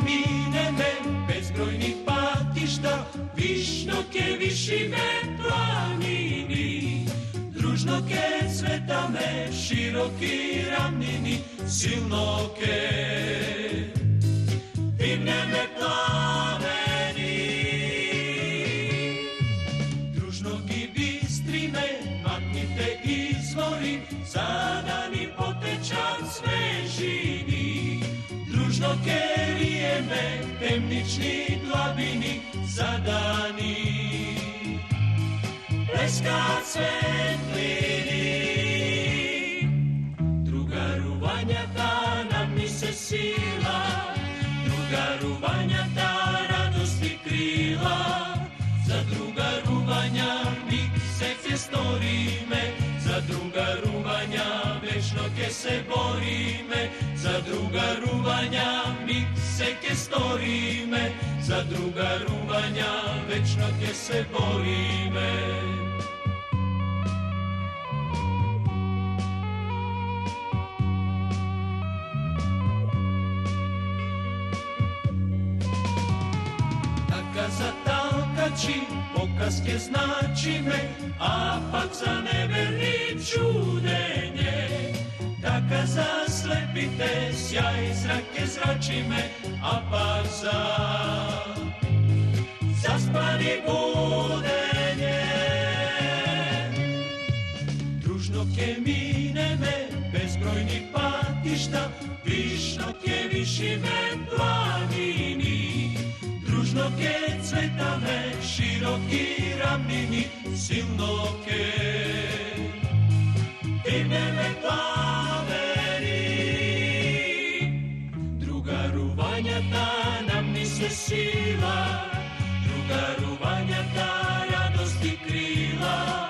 mineme, bezbrojnih patišta, višnjoke višine planini. Družnoke cvetame, široki ravnini, silnoke dimljene plameni. Družnoki bistrine, maknite izvori, zadani potečak svežini. Družnoke rijeme, temnični dlabini, zadani pleskat svetlini. Druga ruvanjata, nam mi se sila, druga ruvanjata, radosti krila. Za druga ruvanja mi se fjestorime, za druga ruvanja večno ke se borime. Za druga ruvanja mi se kestorime, za druga ruvanja večno ke se borime. Za talkači pokazke znači me, a pak za neverni čudenje. Taka za slepite sjaj zrake zrači me, a pak za zaspani budenje. Družnoke mine me, bezbrojnih patišta, višnjoke višine planini. Družnoke cvetame, široki ravnini, silnoke dimljene plameni. Druga ruvanjata, nam mi se sila, druga ruvanjata, radosti krila.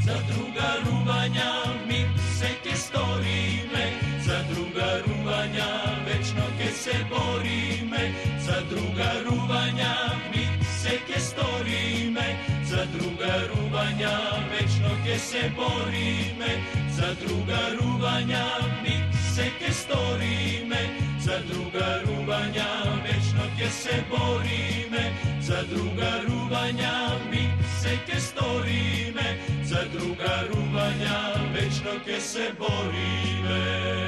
Za druga ruvanja mi se kestorime, za druga ruvanja večno ke se borime. Za druga ruvanja mi se kestorime, za druga ruvanja večno ke se borime. Za druga ruvanja mi se kestorime, za druga ruvanja večno ke se borime. Za druga ruvanja mi se kestorime, za druga ruvanja večno ke se borime.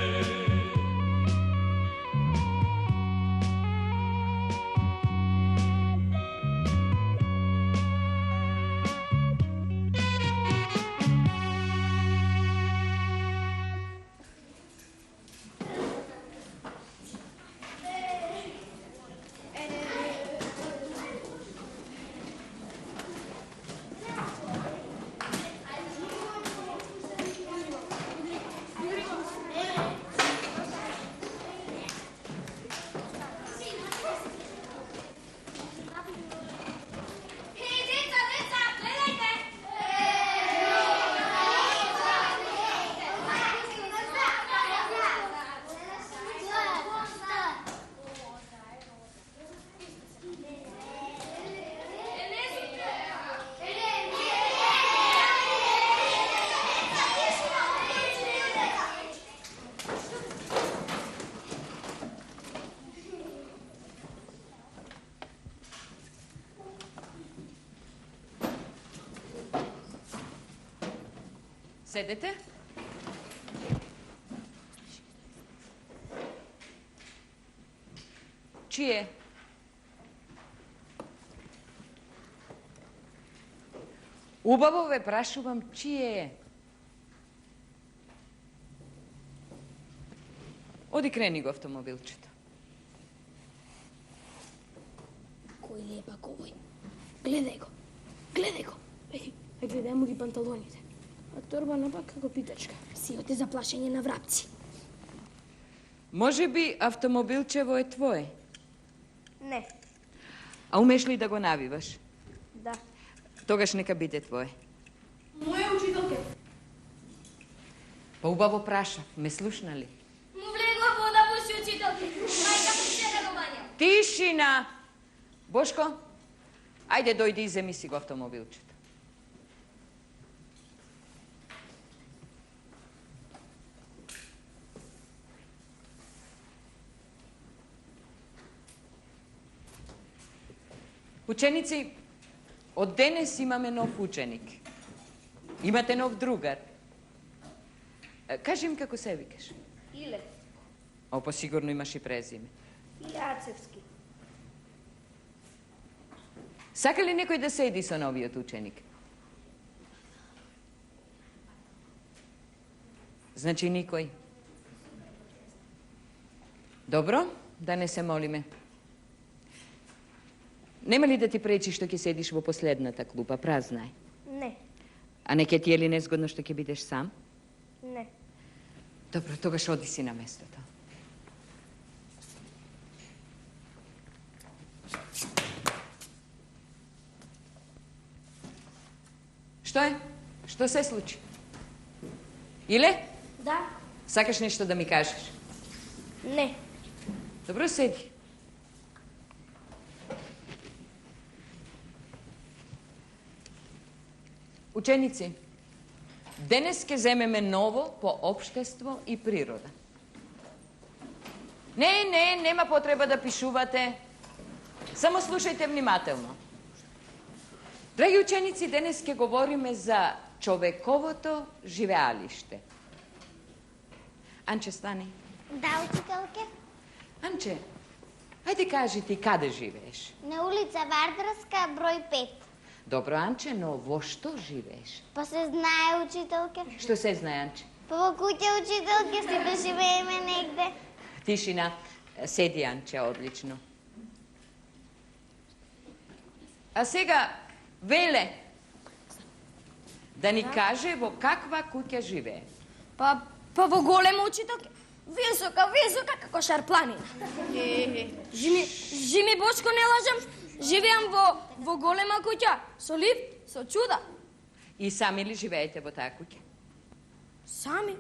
Sedete? Čije? Убавове, прашувам, чие е? Оди крени го автомобилчето. Кој лепак овој. Гледај го. Гледај го. Гледај му ги панталоните. А торба напак како питачка. Сиот е за плашење на врапци. Може би автомобилчево е твое? Не. А умеш ли да го навиваш? Да. Тогаш нека биде твое. Моја учителка. Па убаво прашав, ме слушна ли? Му влегла вода во си учителки. Мајка ми се радовања. Тишина! Бошко, ајде дојди и земи си го автомобилчето. Ученици, од денес имаме нов ученик. Имате нов другар. Кажи им како се викаш. Иле. Опа, сигурно имаш и презиме. Јацевски. Сака ли некој да седи со новиот ученик? Значи никој. Добро, да не се молиме. Нема ли да ти пречи што ќе седиш во последната клупа, празна е? Не. А не ќе ти е ли незгодно што ќе бидеш сам? Не. Добро, тогаш оди си на местото. Што е? Што се случи? Иле? Да. Сакаш нешто да ми кажеш? Не. Добро, седи. Ученици, денес ќе земеме ново по општество и природа. Не, нема потреба да пишувате. Само слушајте внимателно. Драги ученици, денес ќе говориме за човековото живеалиште. Анче, стани. Да, учителке. Анче, ајде кажи ти каде живееш? На улица Вардарска, број 5. Добро, Анче, но во што живееш? Па се знае, учителке. Што се знае, Анче? Па во куќа, учителке, си да живееме негде. Тишина. Седи, Анче, одлично. А сега, Веле, да ни каже во каква куќа живее. Па во голема, учителке. Висока, како шарпланина. Жими Бочко, не лажам. Живеам во голема куќа, со лифт, со чуда. И сами ли живеете во таа куќа? Сами?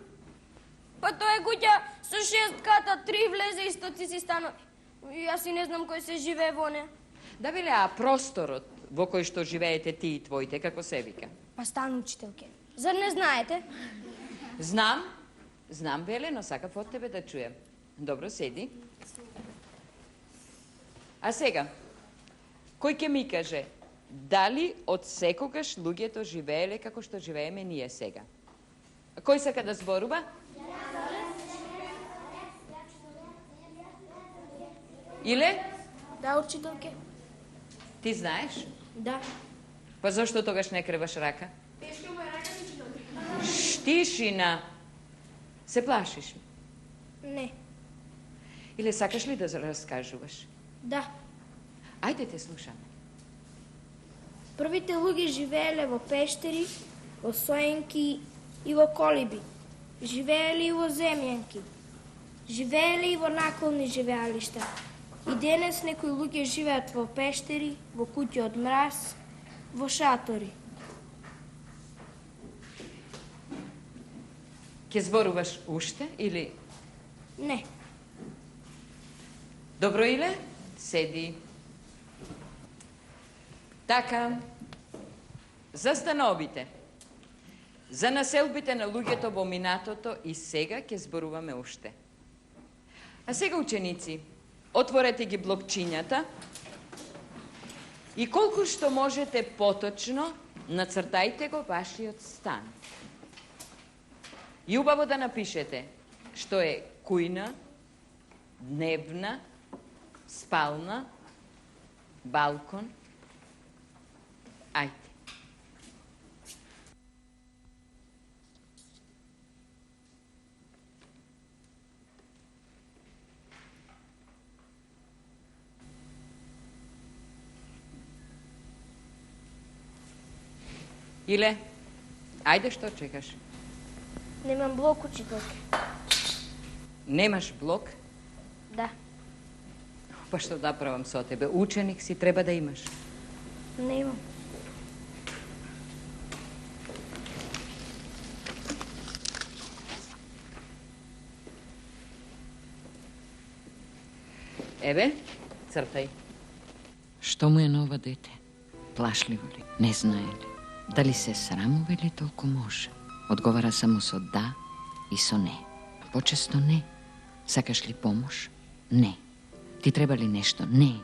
Па тоа е куќа со 6 ката, 3 влезе и стоци станови. Јас и не знам кој се живее во неа. Да, Веле, а просторот во кој што живеете ти и твоите, како се вика? Па стан, учителке. Зар не знаете? Знам, Веле, но сакав од тебе да чуем. Добро, седи. А сега, кој ќе ми каже, дали од секогаш луѓето живееле како што живееме ние сега? Кој сака да зборува? Иле? Да, учителке. Ти знаеш? Да. Па зошто тогаш не креваш рака? Тишина. Се плашиш? Не. Или сакаш ли да раскажуваш? Да. Ајде те слушам. Првите луѓе живееле во пештери, во соенки и во колиби. Живееле и во земјанки. Живееле и во наколни живеалишта. И денес некои луѓе живеат во пештери, во куќи од мраз, во шатори. Ке зборуваш уште или... Не. Добро, Иле, седи. Така, за становите, за населбите на луѓето во минатото и сега ќе зборуваме уште. А сега, ученици, отворете ги блокчињата и колку што можете поточно нацртајте го вашиот стан. И убаво да напишете што е кујна, дневна, спална, балкон. Ајде. Иле, ајде, што чекаш? Немам блок, учителке. Немаш блок? Да. Па што да правам со тебе? Ученик си, треба да имаш. Не имам. Еве, цртај. Што му е на ова дете? Плашливо ли? Не знае ли? Дали се срамува или толку може? Одговара само со да и со не. Почесто не. Сакаш ли помош? Не. Ти треба ли нешто? Не.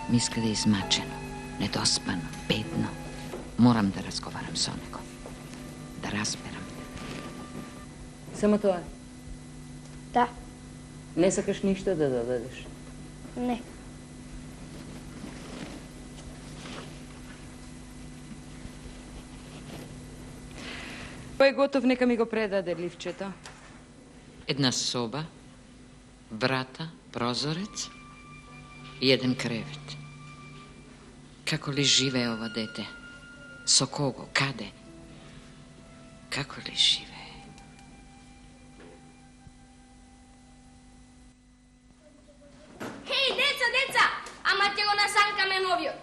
mi izgleda izmačeno, nedospano, bedno. Moram da razgovaram s onego. Da razberam. Samo to je? Da, Ne sakaš ništa da dodadeš? ne. Pa je gotov, neka mi go predade, Livčeto. Jedna soba, vrata, prozorec i jedan krevet. Kako li žive ovo dete? So kogo? Kade? Kako li žive? Hej, deca, ама ќе го насанкаме новиот.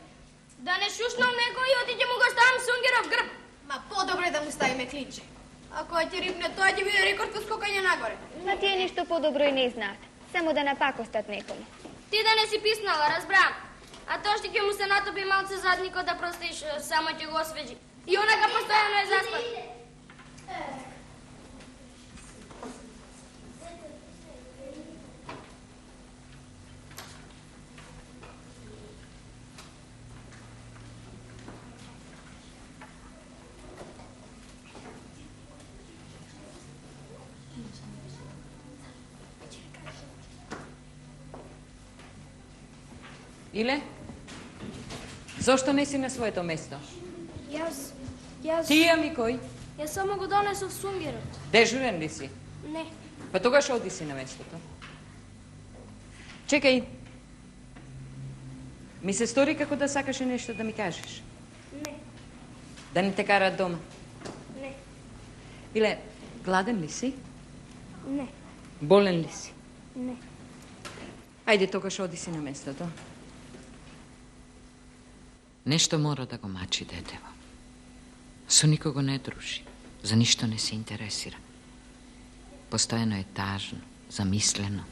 Да не шушнам некој и оти ќе му го ставам сунгеров грб. Ма по-добре да му ставиме клинче. Ако ќе рипне, тоа ќе биде рекорд по скокање нагоре. Ма тие ништо подобро и не знаат. Само да напакостат некому. Ти да не си писнала, разбрам. А тоа што ќе му се натопи малце задникот да простиш, само ќе го освежи. И онака постојано е заспат. Иле? Зошто не си на своето место? Јас... Ти, ами кој? Јас само го донесов сунгерот. Дежурен ли си? Не, Па тогаш оди си на местото. Чекај. Ми се стори како да сакаше нешто да ми кажеш. не, Да не те карат дома. не, Иле, гладен ли си? не, Болен ли си? не. Ајде, тогаш оди си на местото. Нешто мора да го мачи детево. Со никого не дружи. За ништо не се интересира. Постојано е тажно, замислено.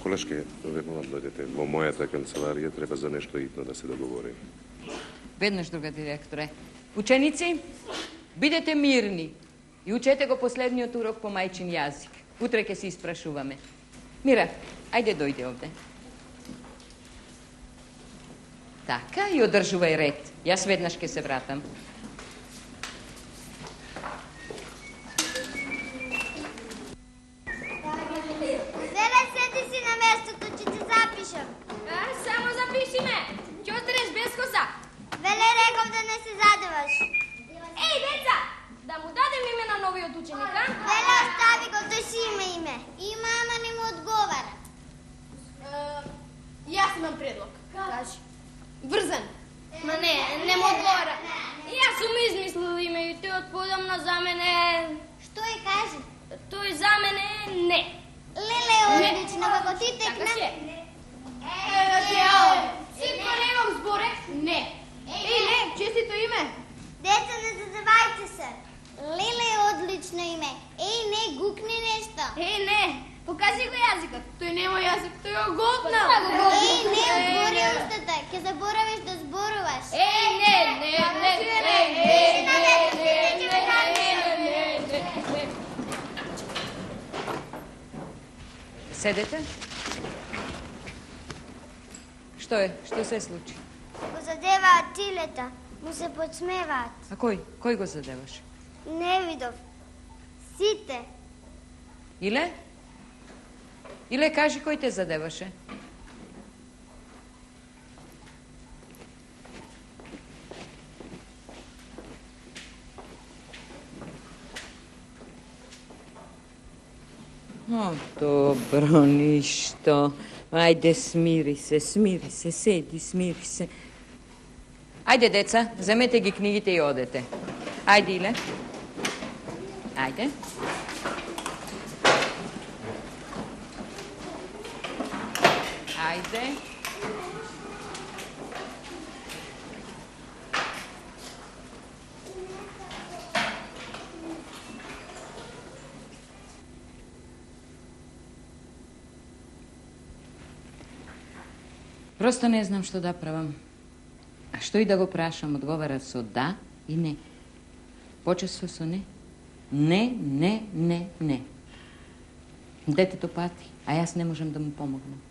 Колешке, вернувам дојдете во мојата канцеларија, треба за нешто итно да се договориме. Веднаш, друга директоре. Ученици, бидете мирни и учете го последниот урок по мајчин јазик. Утре ќе се испрашуваме. Мира, ајде дојде овде. Така, и одржувај ред. Јас веднаш ќе се вратам. Веле, седи си на местото, че те запишам. Само запиши ме. Ќе останеш без коса. Веле, реков да не се задеваш. Еј, деца, да му дадем име на новиот ученик, а? Веле, остави го, тој си има име. Има, ама не му одговара. Јас имам предлог. Кажи. Врзан. Ма не му одговара. Јас сум измислил име и тој одподамна за мене... Што е кажи? Тој за мене не. Леле, одлично, како ти Така текна. си е. Ситко немам зборе? Не. Еј, не, честито име. Деца, не задавајте се. Леле, одлично име. Еј, не, гукни нешто. Еј, не, покажи го јазикот. Тој нема јазик, тој го готнал. Еј, не, отвори устата. Ќе заборавиш да зборуваш. Еј, не. Седете? Што е? Што се случи? Го задеваат тилета. Му се подсмеваат. А кој? Кој го задеваш? Не видов. Сите. Иле? Иле, кажи кој те задеваше? О, добро, ништо. Ајде, смири се, седи, смири се. Ајде, деца, земете ги книгите и одете. Ајде, Иле. Ајде. Ајде. Просто не знам што да правам. А што и да го прашам, одговара со да и не. Почесто со не. Не, не, не, не. Детето пати, а јас не можам да му помогнам.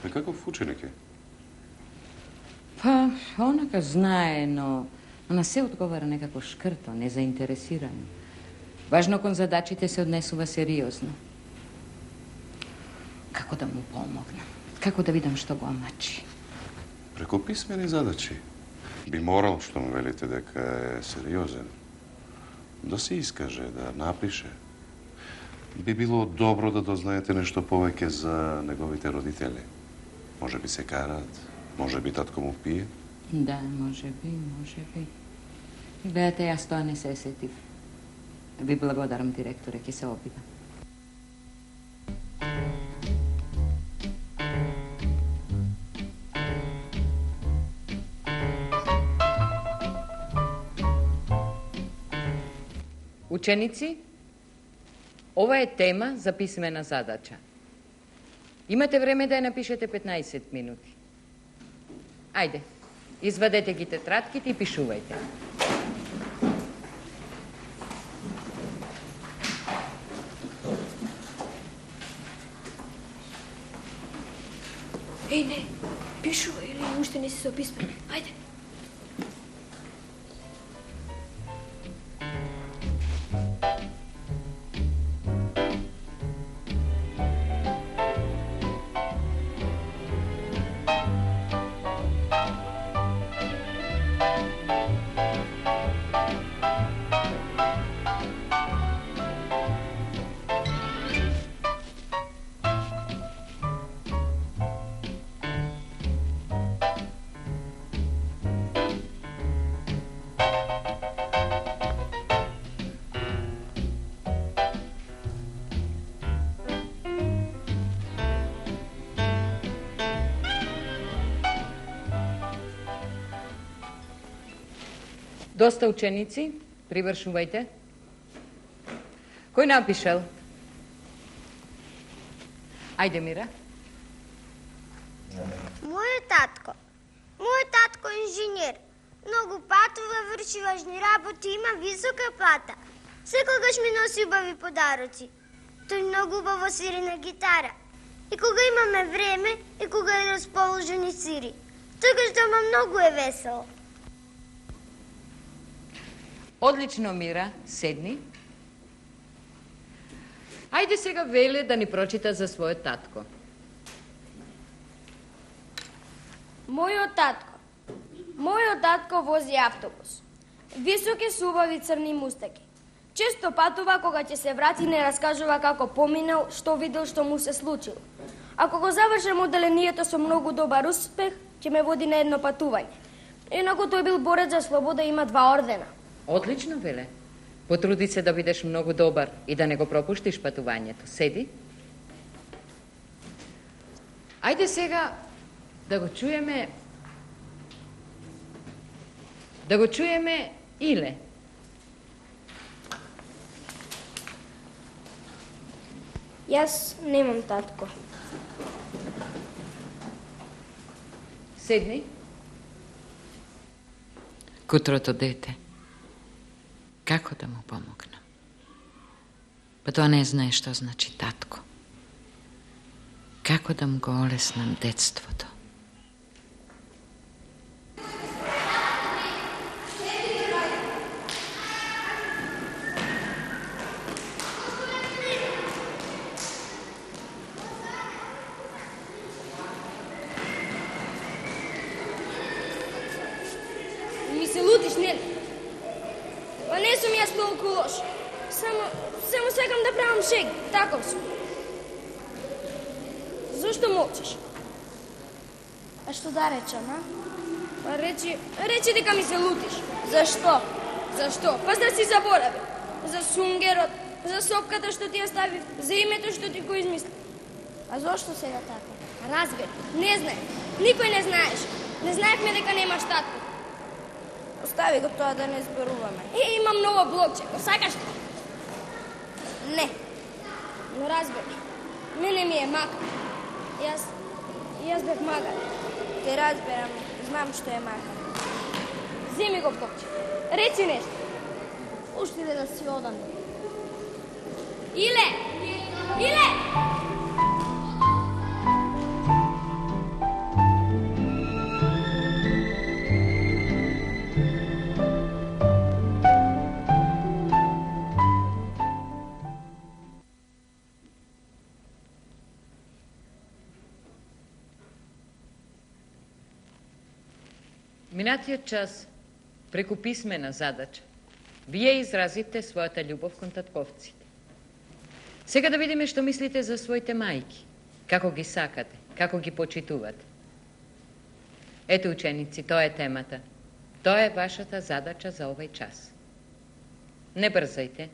А каков ученик е? Па, онака знае, но на се одговара некако шкрто, незаинтересирано. Важно кон задачите се однесува сериозно. Како да му помогнам? Како да видам што го омачи? Преко писмени задачи. Би морал, што му велите дека е сериозен, да се искаже, да напише. Би било добро да дознаете нешто повеќе за неговите родители. Може би се караат, може би татко му пие. Да, може би, може би. Гледате, јас тоа не се сетив. Ви благодарам, директоре, ќе се обидам. Ученици, ова е тема за писмена задача. Имате време да ја напишете 15 минути. Ајде, извадете ги тетратките и пишувајте. Еј, не, пишува или уште не си се описмен. Ајде. Доста ученици, привршувајте. Кој напишел? Ајде, Мира. Мојот татко. Мојот татко е инженер. Многу патува, врши важни работи, има висока плата. Секогаш ми носи убави подароци. Тој многу убаво свири на гитара. И кога имаме време, и кога е расположен и свири. Тогаш дома многу е весело. Одлично, Мира. Седни. Ајде сега Веле да ни прочита за својот татко. Мојот татко. Мојот татко вози автобус. Високи субави црни мустаки. Често патува, кога ќе се врати, не раскажува како поминал, што видел, што му се случило. Ако го завршам одделението со многу добар успех, ќе ме води на едно патување. Инаку тој бил борец за слобода и има 2 ордена. Одлично, Веле. Потруди се да бидеш многу добар и да не го пропуштиш патувањето. Седи. Ајде сега да го чуеме Иле. Јас немам татко. Седни. Кутрото дете. Како да му помогнам? Па тоа не знае што значи татко. Како да му го олеснам детството? Ми се лутиш, не? Па не сум јас толку лош. Само сакам да правам шеги. Таков сум. Зошто молчиш? А што да речам, а? Па речи дека ми се лутиш. Зашто? Зашто? Па да си заборави. За сунгерот, за сопката што ти ја ставив, за името што ти го измисли. А зошто сега така? Разбери, не знае. Никој не знаеш. Не знаевме дека немаш татко. Остави го тоа да не зборуваме. Имам ново блокче, го сакаш ли? Не. Но разбери, мене ми е мака. Јас бев магар. Те разберам, знам што е мака. Земи го птопче. Реци нешто. Уште да си одам. Иле! Иле! Минатиот час, преку писмена задача, вие изразите својата љубов кон татковците. Сега да видиме што мислите за своите мајки, како ги сакате, како ги почитувате. Ето, ученици, тоа е темата. Тоа е вашата задача за овој час. Не брзајте,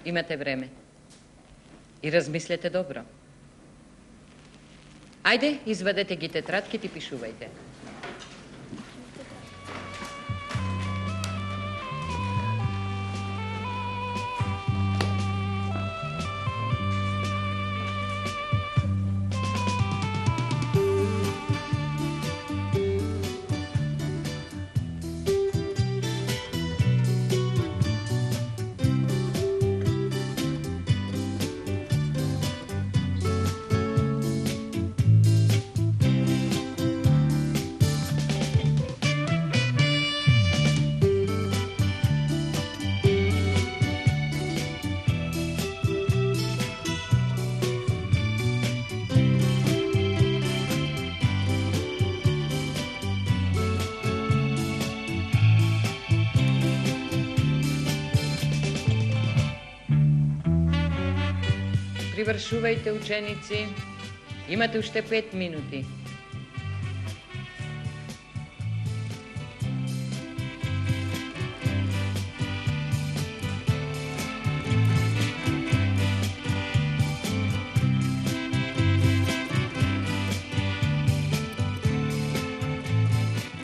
имате време. И размислете добро. Ајде, извадете ги тетратките и пишувајте. Привршувајте, ученици. Имате уште 5 минути.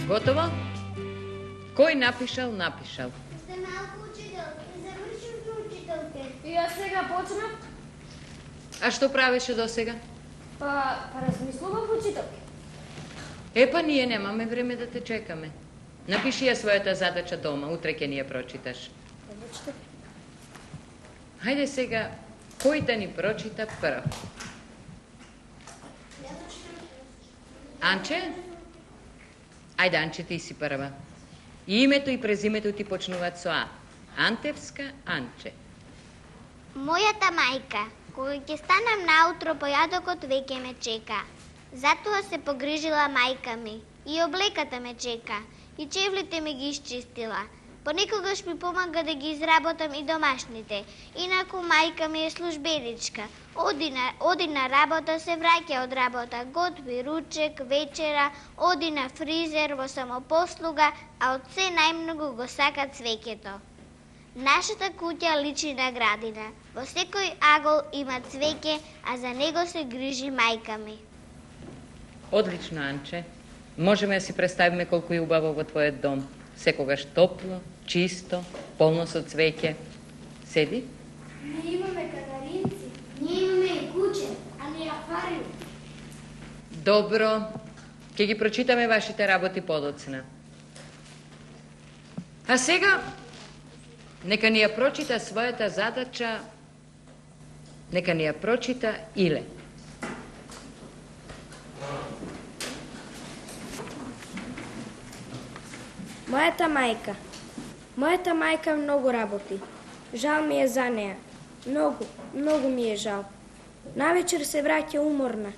Готово? Кој напишал, напишал. Сте малку учителка, завршивме учителке. И јас сега почнав. А што правеше досега? Па размислував учителке. Епа, ние немаме време да те чекаме. Напиши ја својата задача дома, утре ќе ни ја прочиташ. Хајде сега, кој да ни прочита прв? Анче? Ајде, Анче, ти си прва. И името и презимето ти почнуваат со А. Антевска Анче. Мојата мајка, кога ќе станам наутро, појадокот веќе ме чека. Затоа се погрижила мајка ми. И облеката ме чека. И чевлите ми ги исчистила. Понекогаш ми помага да ги изработам и домашните. Инаку мајка ми е службеничка. Оди на работа, се враќа од работа, готви ручек, вечера, оди на фризер во самопослуга, а од се најмногу го сака цвеќето. Нашата куќа личи на градина. Во секој агол има цвеќе, а за него се грижи мајка ми. Одлично, Анче. Можеме да си представиме колку е убаво во твојот дом. Секогаш топло, чисто, полно со цвеќе. Седи. Ние имаме канаринци, ние имаме и куче, а не аквариум. Добро. Ќе ги прочитаме вашите работи подоцна. А сега, нека ни ја прочита својата задача, нека ни ја прочита Иле. Мојата мајка многу работи. Жал ми е за неа. Многу ми е жал. Навечер се враќа уморна.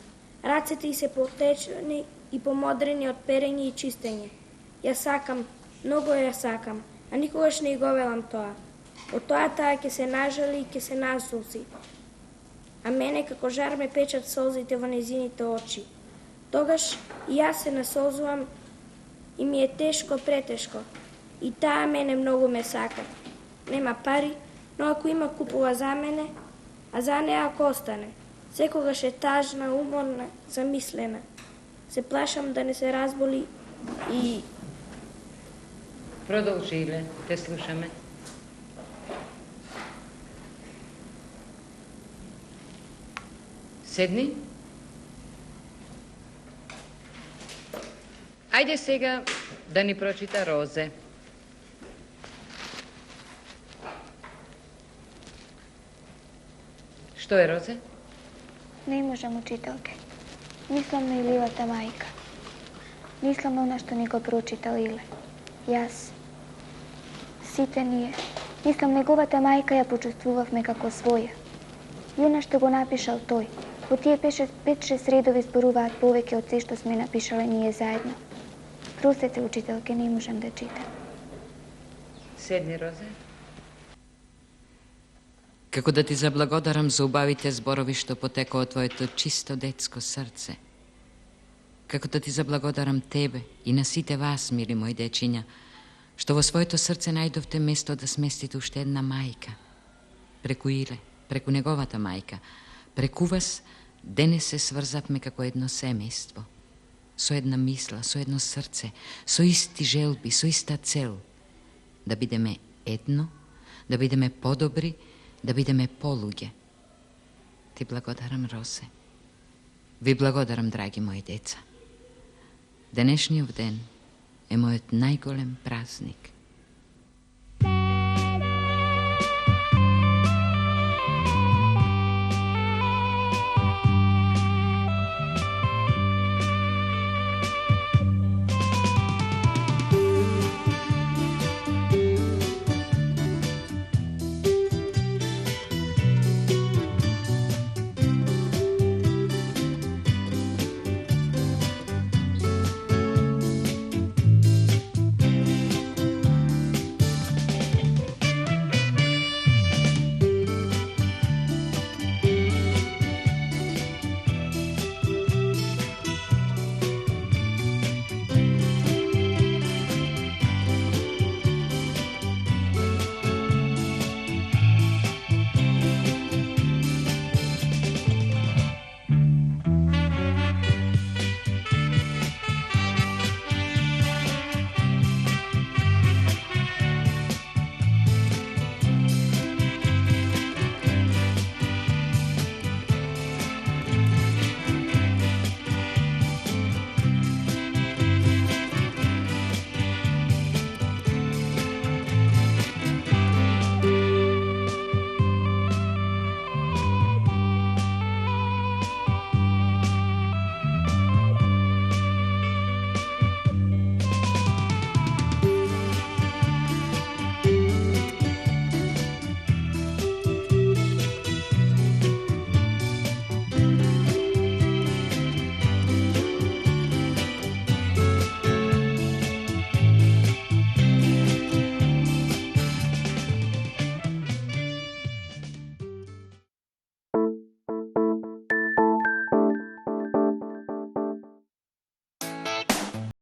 Рацете ѝ се потечени и помодрени од перење и чистење. Ја сакам, многу ја сакам, а никогаш не го велам тоа. Од тоа таа ќе се нажали и ќе се насолзи. А мене како жар ме печат солзите во незините очи. Тогаш и јас се насолзувам и ми е тешко, претешко. И таа мене многу ме сака. Нема пари, но ако има купува за мене, а за неа ако остане. Секогаш е тажна, уморна, замислена. Се плашам да не се разболи и... Продолжи, Иле, те слушаме. Седни. Ајде сега да ни прочита Розе. Што е, Розе? Не можам, учителке. Мислам на Иливата мајка. Мислам на она што ни го прочитал Иле. Јас. Сите ние. Мислам, неговата мајка ја почувствувавме како своја. И она што го напишал тој. Во тие 5-6 редови зборуваат повеќе од се што сме напишале ние заедно. Простете, учителке, не можам да читам. Седни, Розе. Како да ти заблагодарам за убавите зборови што потекоа од твоето чисто детско срце. Како да ти заблагодарам тебе и на сите вас, мили мои дечиња, што во своето срце најдовте место да сместите уште една мајка. Преку Иле, преку неговата мајка, преку вас денес се сврзавме како едно семејство. Со една мисла, со едно срце, со исти желби, со иста цел. Да бидеме едно, да бидеме подобри, да бидеме полуѓе. Ти благодарам, Росе. Ви благодарам, драги мои деца. Денешниот ден е мојот најголем празник.